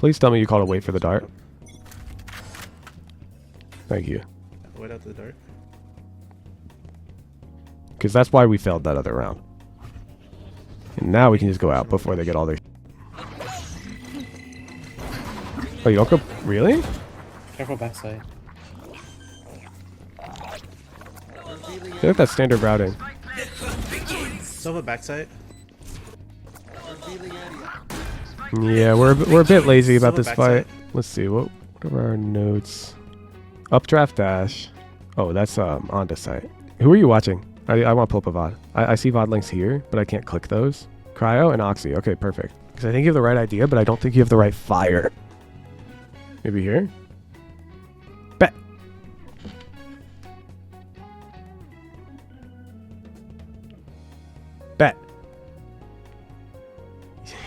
Please tell me you called a wait for the dart. Thank you. Wait out the dart. Because that's why we failed that other round. And now we can just go out before they get all their... Oh, you don't go... Really? Careful backside. I feel like that's standard routing. Still have a backside. Yeah, we're a bit lazy about this backside. fight. Let's see, what are our notes? Updraft dash. Oh, that's onto site. Who are you watching? I want to pull up a VOD. I see VOD links here, but I can't click those. Cryo and Oxy. Okay, perfect. Because I think you have the right idea, but I don't think you have the right fire. Maybe here? Bet. Bet.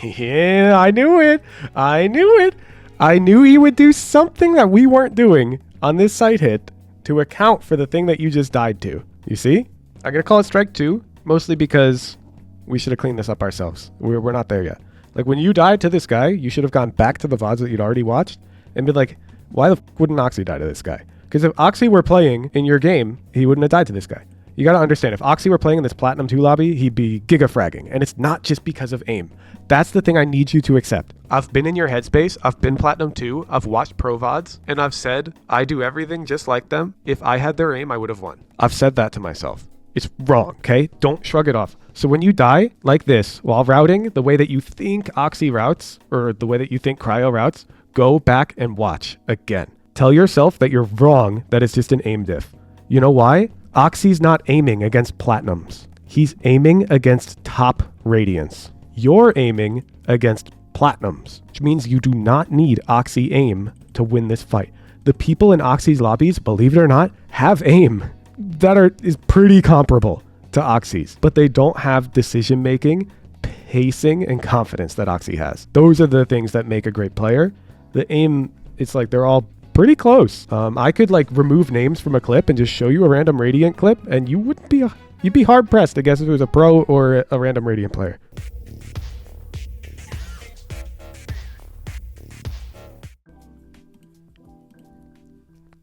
Yeah, I knew it. I knew it. I knew he would do something that we weren't doing on this site hit to account for the thing that you just died to. You see? I'm going to call it strike 2, mostly because we should have cleaned this up ourselves. We're not there yet. Like, when you died to this guy, you should have gone back to the VODs that you'd already watched and been like, why the f wouldn't Oxy die to this guy? Because if Oxy were playing in your game, he wouldn't have died to this guy. You got to understand, if Oxy were playing in this Platinum 2 lobby, he'd be giga-fragging. And it's not just because of aim. That's the thing I need you to accept. I've been in your headspace, I've been Platinum 2, I've watched pro VODs, and I've said, I do everything just like them. If I had their aim, I would have won. I've said that to myself. It's wrong, okay? Don't shrug it off. So when you die like this, while routing the way that you think Oxy routes, or the way that you think Cryo routes, go back and watch again. Tell yourself that you're wrong, that it's just an aim diff. You know why? Oxy's not aiming against Platinums. He's aiming against top Radiants. You're aiming against Platinums, which means you do not need Oxy aim to win this fight. The people in Oxy's lobbies, believe it or not, have aim that is pretty comparable to Oxy's, but they don't have decision making, pacing, and confidence that Oxy has. Those are the things that make a great player. The aim, it's like they're all pretty close. I could like remove names from a clip and just show you a random Radiant clip, and you wouldn't be you'd be hard pressed to guess if it was a pro or a random Radiant player.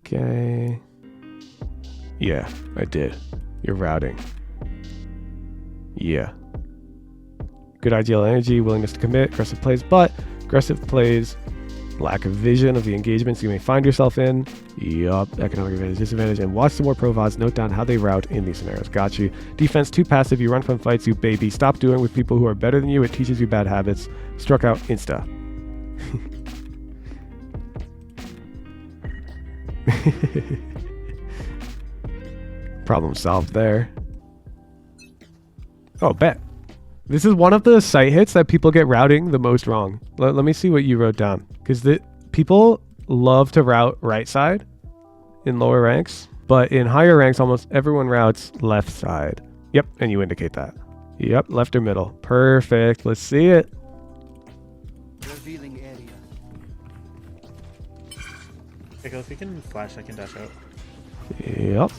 Okay. Yeah, I did. You're routing. Yeah. Good ideal energy, willingness to commit, aggressive plays, but aggressive plays, lack of vision of the engagements you may find yourself in. Yup, economic advantage, disadvantage, and watch some more pro VODs. Note down how they route in these scenarios. Got you. Defense, too passive. You run from fights, you baby. Stop doing with people who are better than you. It teaches you bad habits. Struck out insta. Problem solved there. Oh, bet. This is one of the site hits that people get routing the most wrong. Let me see what you wrote down. Because people love to route right side in lower ranks, but in higher ranks, almost everyone routes left side. Yep, and you indicate that. Yep, left or middle. Perfect. Let's see it. Revealing area. Pickle, if you can flash, I can dash out. Yep.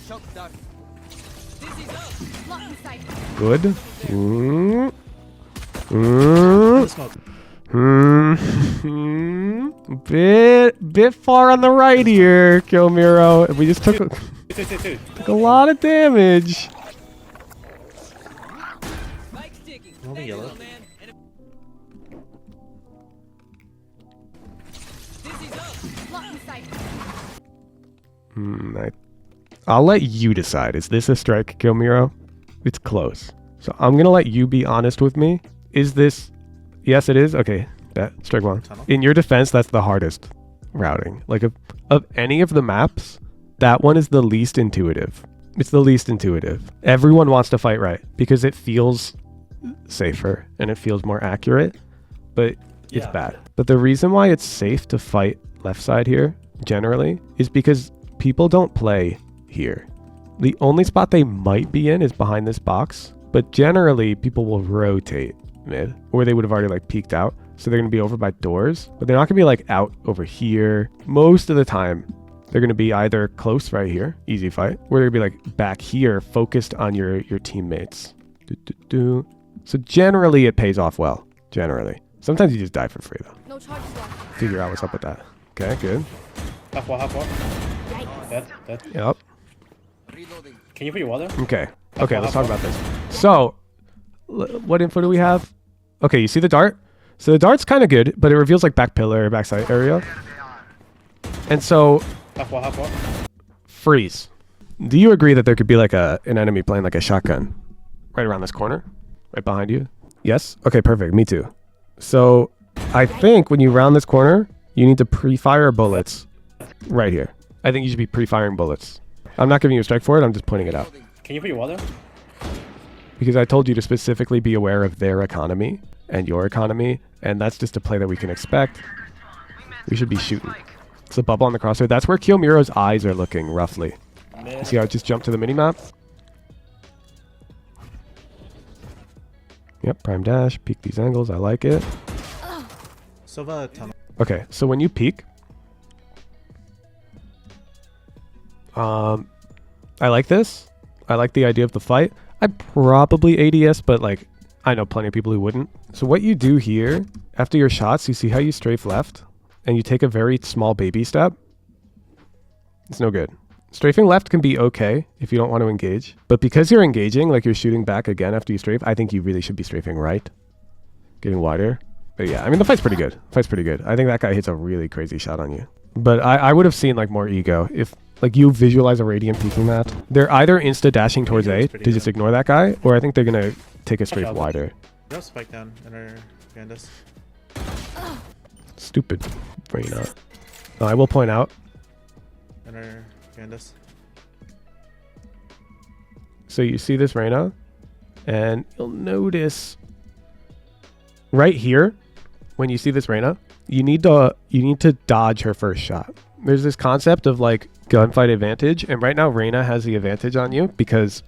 Good. Bit far on the right here, Kilmiro. We just took a lot of damage. Yellow. I'll let you decide. Is this a strike, Kilmiro? It's close. So I'm going to let you be honest with me. Is this... Yes, it is? Okay. Bet. Strike one. In your defense, that's the hardest routing. Like, of any of the maps, that one is the least intuitive. It's the least intuitive. Everyone wants to fight right because it feels safer and it feels more accurate, but it's bad. But the reason why it's safe to fight left side here, generally, is because people don't play here. The only spot they might be in is behind this box, but generally people will rotate mid, or they would have already like peeked out, so they're going to be over by doors, but they're not going to be like out over here. Most of the time they're going to be either close right here, easy fight, or they're going to be like back here focused on your teammates. So generally it pays off well, generally. Sometimes you just die for free though. No charges left. Figure out what's up with that. Okay, good. Half wall, half wall. Dead. Yep. Can you put your wall there? Okay. Okay, let's talk about this. So, what info do we have? Okay, you see the dart? So the dart's kind of good, but it reveals like back pillar, backside area. And so, Half wall. freeze. Do you agree that there could be like an enemy playing like a shotgun right around this corner? Right behind you? Yes? Okay, perfect. Me too. So, I think when you round this corner, you need to pre-fire bullets right here. I think you should be pre-firing bullets. I'm not giving you a strike for it, I'm just pointing it out. Can you put your wall there? Because I told you to specifically be aware of their economy and your economy, and that's just a play that we can expect. We should be shooting. It's a bubble on the crosshair. That's where Kiyomiro's eyes are looking, roughly. See how it just jumped to the minimap? Yep, prime dash, peek these angles, I like it. Sova tunnel. Okay, so when you peek, I like this. I like the idea of the fight. I'd probably ADS, but like, I know plenty of people who wouldn't. So what you do here, after your shots, you see how you strafe left, and you take a very small baby step. It's no good. Strafing left can be okay if you don't want to engage, but because you're engaging, like you're shooting back again after you strafe, I think you really should be strafing right, getting wider. But yeah, I mean, the fight's pretty good. I think that guy hits a really crazy shot on you. But I would have seen like more ego if like you visualize a Radiant peeking that. They're either insta dashing towards A to just ignore that guy, or I think they're going to take a strafe wider. No spike down in our behind us. Stupid Reyna. I will point out. In our behind us. So you see this Reyna, and you'll notice right here, when you see this Reyna, you need to dodge her first shot. There's this concept of like gunfight advantage, and right now Reyna has the advantage on you because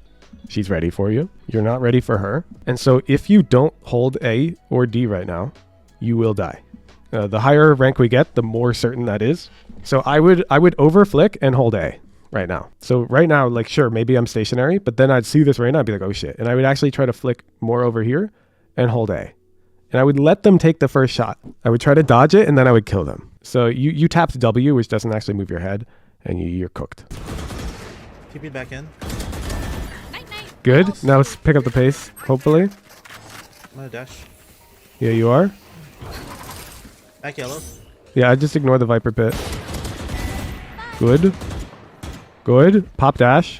she's ready for you. You're not ready for her. And so if you don't hold A or D right now, you will die. The higher rank we get, the more certain that is. So I would overflick and hold A right now. So right now, like, sure, maybe I'm stationary, but then I'd see this Reyna, I'd be like, oh shit. And I would actually try to flick more over here and hold A. And I would let them take the first shot. I would try to dodge it, and then I would kill them. So you tapped W, which doesn't actually move your head, and you're cooked. Keep me back in. Good. Now let's pick up the pace, hopefully. I'm gonna dash. Yeah, you are. Back yellow. Yeah, I just ignore the Viper pit. Good. Good. Pop dash.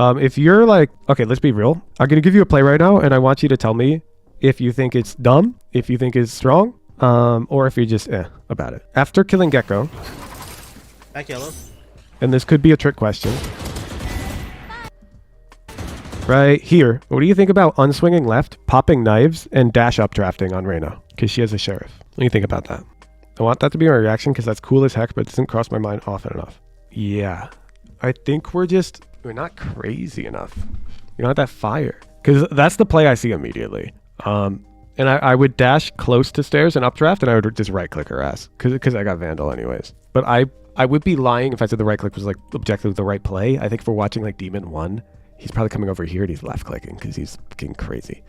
If you're like, okay, let's be real. I'm going to give you a play right now, and I want you to tell me if you think it's dumb, if you think it's strong, or if you're just about it. After killing Gecko, Back yellow. and this could be a trick question, right here, what do you think about unswinging left, popping knives, and dash up drafting on Reyna? Because she has a sheriff. What do you think about that? I want that to be my reaction because that's cool as heck, but it doesn't cross my mind often enough. Yeah, I think we're not crazy enough. You don't have that fire. Because that's the play I see immediately. And I would dash close to stairs and updraft, and I would just right click her ass. Because I got Vandal anyways. But I would be lying if I said the right click was like objectively the right play. I think if we're watching like Demon 1, he's probably coming over here and he's left clicking because he's fucking crazy.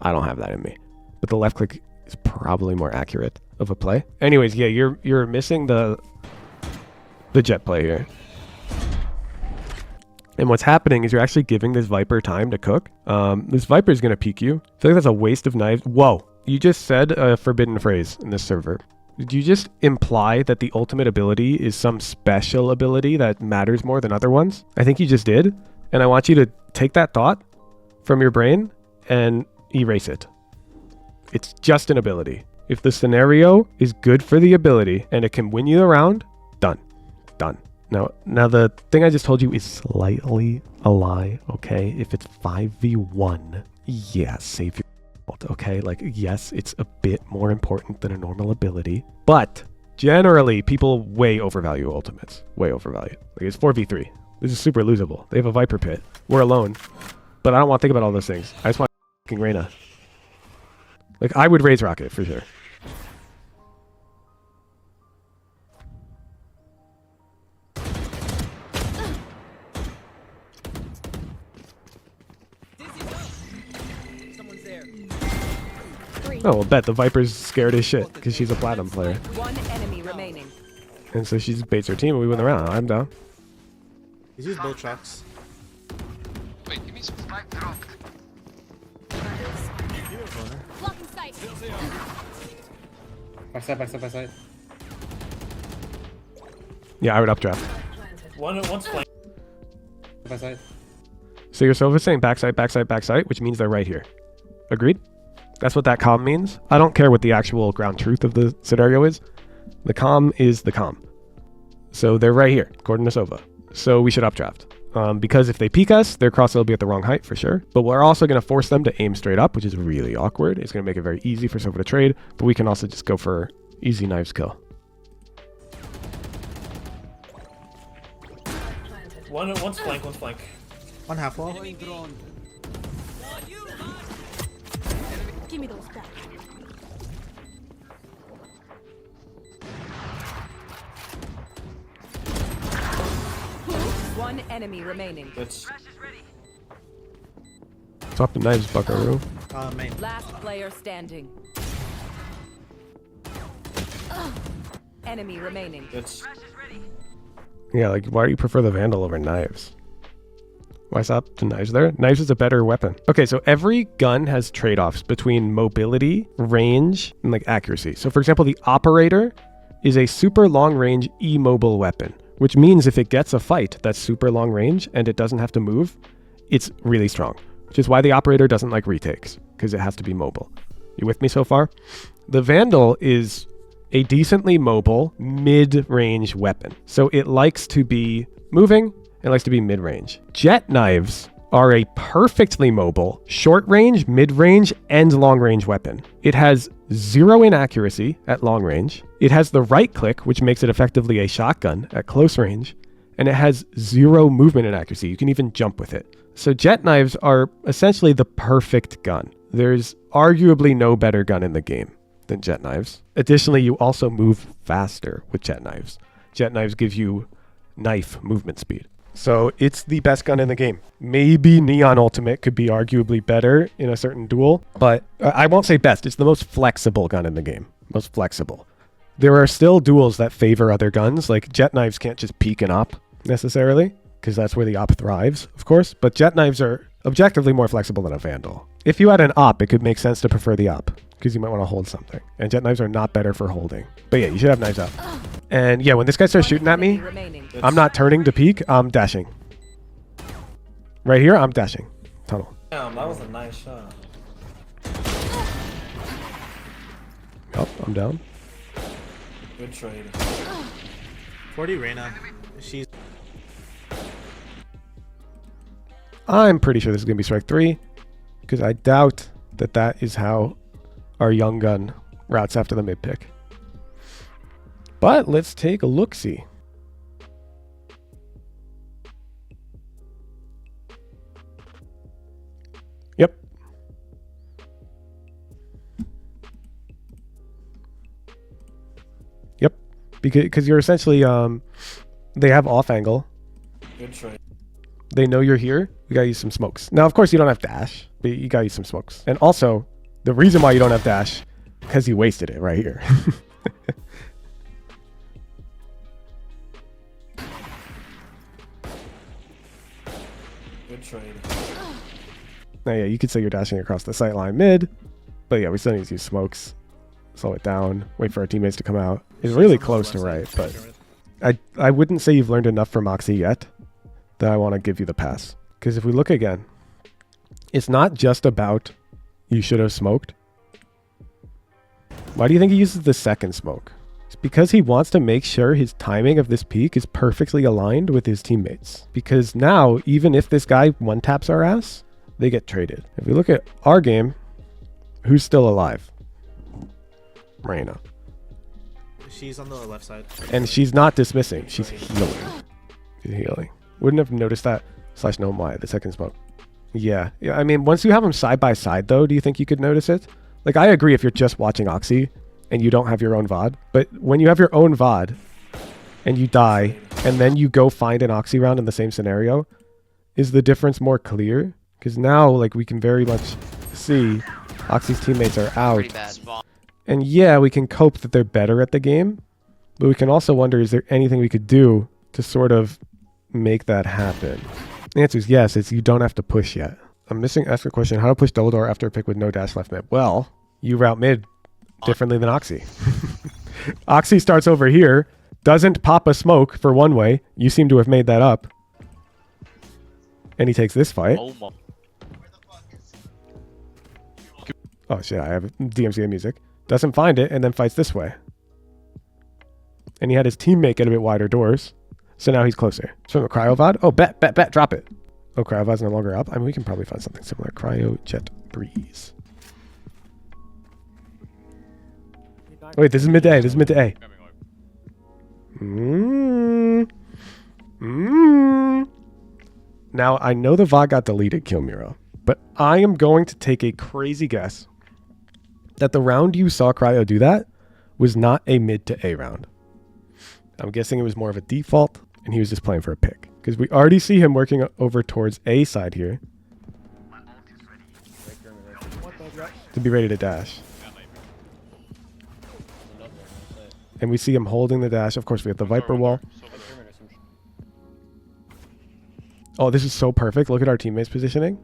I don't have that in me. But the left click is probably more accurate of a play. Anyways, yeah, you're missing the Jett play here. And what's happening is you're actually giving this Viper time to cook. This Viper is going to peek you. I feel like that's a waste of knives. Whoa. You just said a forbidden phrase in this server. Did you just imply that the ultimate ability is some special ability that matters more than other ones? I think you just did. And I want you to take that thought from your brain and erase it. It's just an ability. If the scenario is good for the ability and it can win you the round, done. Done. Now the thing I just told you is slightly a lie, okay? If it's 5v1, yeah, save your ult, okay? Like, yes, it's a bit more important than a normal ability, but generally, people way overvalue ultimates. Way overvalue. Like, it's 4v3. This is super losable. They have a Viper pit. We're alone. But I don't want to think about all those things. I just want f***ing Reyna. Like, I would raise Rocket, for sure. Three. Oh, well, bet the Viper's scared as shit because she's a platinum player. One enemy remaining. And so she just baits her team and we win the round. I'm down. He's used both trucks. Wait, give me some. Blocking sight. Backside. Yeah, I would updraft. One's flank. Backside. So your Sova's saying backside, which means they're right here. Agreed? That's what that comm means. I don't care what the actual ground truth of the scenario is. The comm is the comm. So they're right here, according to Sova. So we should updraft. Because if they peek us, their cross will be at the wrong height for sure. But we're also going to force them to aim straight up, which is really awkward. It's going to make it very easy for Sova to trade. But we can also just go for easy knives kill. One's flank. One half wall. Give me those back. One enemy remaining. That's Swap the knives, buckaroo. Main. Last player standing. Enemy remaining. Yeah, like, why do you prefer the Vandal over knives? Why stop to knives there? Knives is a better weapon. Okay, so every gun has trade-offs between mobility, range, and like accuracy. So for example, the Operator is a super long-range immobile weapon, which means if it gets a fight that's super long range and it doesn't have to move, it's really strong, which is why the Operator doesn't like retakes, because it has to be mobile. You with me so far? The Vandal is a decently mobile mid-range weapon. So it likes to be moving, it likes to be mid-range. Jet knives are a perfectly mobile, short-range, mid-range, and long-range weapon. It has 0 inaccuracy at long range. It has the right click, which makes it effectively a shotgun at close range. And it has 0 movement inaccuracy. You can even jump with it. So jet knives are essentially the perfect gun. There's arguably no better gun in the game than jet knives. Additionally, you also move faster with jet knives. Jet knives give you knife movement speed. So it's the best gun in the game. Maybe Neon Ultimate could be arguably better in a certain duel, but I won't say best. It's the most flexible gun in the game. Most flexible. There are still duels that favor other guns. Like jet knives can't just peek an op necessarily, because that's where the op thrives, of course. But jet knives are objectively more flexible than a Vandal. If you had an op, it could make sense to prefer the op, because you might want to hold something. And jet knives are not better for holding. But yeah, you should have knives out. And yeah, when this guy starts shooting at me, I'm not turning to peek, I'm dashing. Right here, I'm dashing. Tunnel. damn, that was a nice shot. Oh, I'm down. Good trade. 40 Reyna. She's I'm pretty sure this is going to be strike 3, because I doubt that that is how our young gun routes after the mid pick. But let's take a look-see. Yep. Yep. Because you're essentially, they have off angle. Good trade. They know you're here. We gotta use some smokes. Now, of course, you don't have dash, but you gotta use some smokes. And also, the reason why you don't have dash, because you wasted it right here. Good trade. Now, yeah, you could say you're dashing across the sight line mid, but yeah, we still need to use smokes. Slow it down. Wait for our teammates to come out. It's really close to right, but I wouldn't say you've learned enough from Moxie yet that I want to give you the pass. Because if we look again, it's not just about you should have smoked. Why do you think he uses the second smoke? It's because he wants to make sure his timing of this peak is perfectly aligned with his teammates. Because now, even if this guy one-taps our ass, they get traded. If we look at our game, who's still alive? Reyna. She's on the left side. And she's not dismissing. She's healing. She's healing. Wouldn't have noticed that. / no why, the second smoke. Yeah. I mean, once you have them side by side, though, do you think you could notice it? Like, I agree if you're just watching Oxy and you don't have your own VOD. But when you have your own VOD and you die and then you go find an Oxy round in the same scenario, is the difference more clear? Because now, like, we can very much see Oxy's teammates are out. Pretty bad. And yeah, we can cope that they're better at the game, but we can also wonder, is there anything we could do to sort of make that happen? The answer is yes, it's you don't have to push yet. I'm missing ask a question, how to push double door after a pick with no dash left mid? Well, you route mid differently than Oxy. Oxy starts over here, doesn't pop a smoke for one way. You seem to have made that up. And he takes this fight. Oh shit, I have DMCA music. Doesn't find it and then fights this way. And he had his teammate get a bit wider doors. So now he's closer. So the cryo VOD. Oh, bet, drop it. Oh, cryo VOD's no longer up. I mean, we can probably find something similar. Cryo Jet Breeze. Wait, this is mid to A. This is mid to A. Now, I know the VOD got deleted, Kilmiro, but I am going to take a crazy guess that the round you saw Cryo do that was not a mid to A round. I'm guessing it was more of a default, and he was just playing for a pick. Because we already see him working over towards A side here. To be ready to dash. And we see him holding the dash. Of course, we have the Viper wall. Oh, this is so perfect. Look at our teammates' positioning.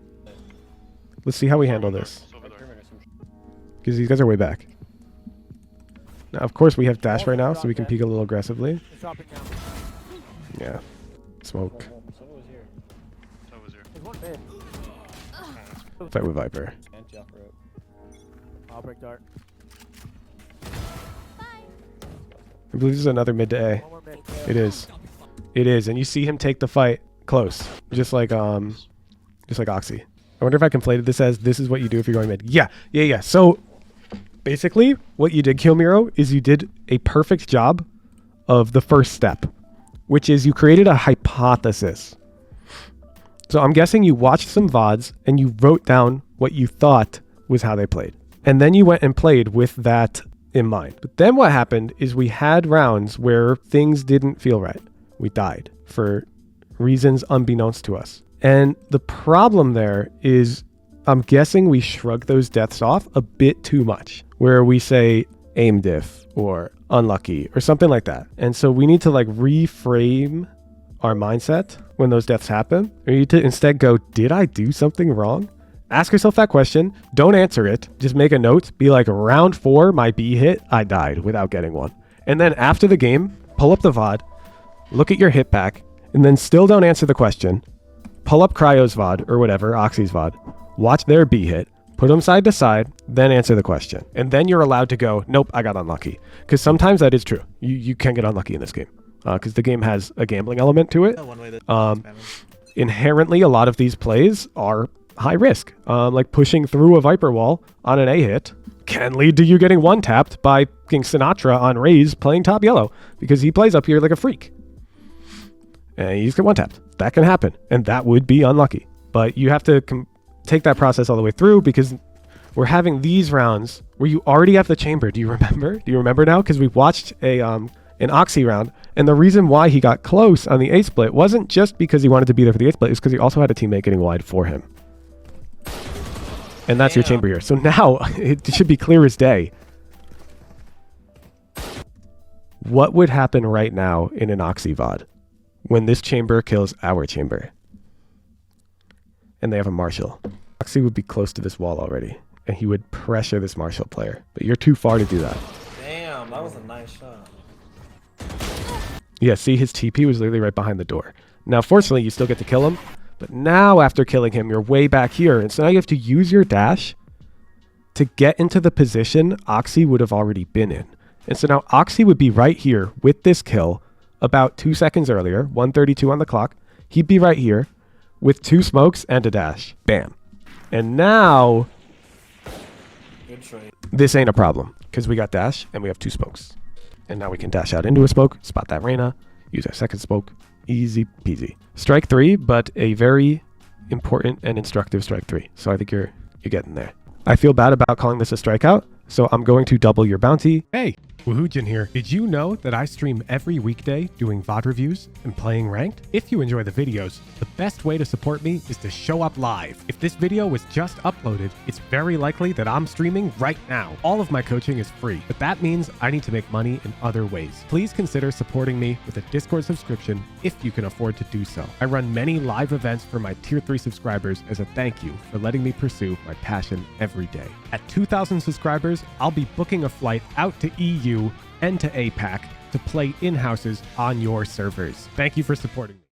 Let's see how we handle this. Because these guys are way back. Now, of course, we have dash right now, so we can peek a little aggressively. Yeah. Smoke. Fight with Viper. I'll break dart. I believe this is another mid to A. It is. It is. And you see him take the fight close. Just like Oxy. I wonder if I conflated this as this is what you do if you're going mid. Yeah. So basically what you did, Kilmiro, is you did a perfect job of the first step, which is you created a hypothesis. So I'm guessing you watched some VODs and you wrote down what you thought was how they played. And then you went and played with that in mind. But then what happened is we had rounds where things didn't feel right. We died for reasons unbeknownst to us. And the problem there is I'm guessing we shrug those deaths off a bit too much, where we say aim diff or unlucky or something like that. And so we need to like reframe our mindset when those deaths happen. We need to instead go, did I do something wrong? Ask yourself that question. Don't answer it. Just make a note. Be like, round 4, my B hit, I died without getting one. And then after the game, pull up the VOD, look at your hit back, and then still don't answer the question. Pull up Cryo's VOD or whatever, Oxy's VOD. Watch their B hit. Put them side to side, then answer the question. And then you're allowed to go, nope, I got unlucky. Because sometimes that is true. You can get unlucky in this game. Because the game has a gambling element to it. Inherently, a lot of these plays are high risk. Like pushing through a Viper wall on an A hit can lead to you getting one tapped by King Sinatra on Raze playing top yellow. Because he plays up here like a freak. And you just get one tapped. That can happen. And that would be unlucky. But you have to take that process all the way through because we're having these rounds where you already have the chamber. Do you remember? Do you remember now? Because we watched an Oxy round, and the reason why he got close on the A split wasn't just because he wanted to be there for the A split, it's because he also had a teammate getting wide for him. And that's your chamber here. So now it should be clear as day. What would happen right now in an Oxy VOD when this chamber kills our chamber? And they have a Marshall. Oxy would be close to this wall already, and he would pressure this Marshall player. But you're too far to do that. Damn, that was a nice shot. Yeah, see, his TP was literally right behind the door. Now, fortunately, you still get to kill him. But now, after killing him, you're way back here. And so now you have to use your dash to get into the position Oxy would have already been in. And so now Oxy would be right here with this kill about 2 seconds earlier, 1:32 on the clock. He'd be right here with 2 smokes and a dash. Bam. And now, Good trade. this ain't a problem because we got dash and we have 2 smokes. And now we can dash out into a smoke, spot that Reyna, use our second smoke. Easy peasy. Strike 3, but a very important and instructive strike 3. So I think you're getting there. I feel bad about calling this a strikeout. So I'm going to double your bounty. Hey, Woohoojin here. Did you know that I stream every weekday doing VOD reviews and playing ranked? If you enjoy the videos, the best way to support me is to show up live. If this video was just uploaded, it's very likely that I'm streaming right now. All of my coaching is free, but that means I need to make money in other ways. Please consider supporting me with a Discord subscription if you can afford to do so. I run many live events for my tier 3 subscribers as a thank you for letting me pursue my passion every day. At 2,000 subscribers, I'll be booking a flight out to EU and to APAC to play in-houses on your servers. Thank you for supporting me.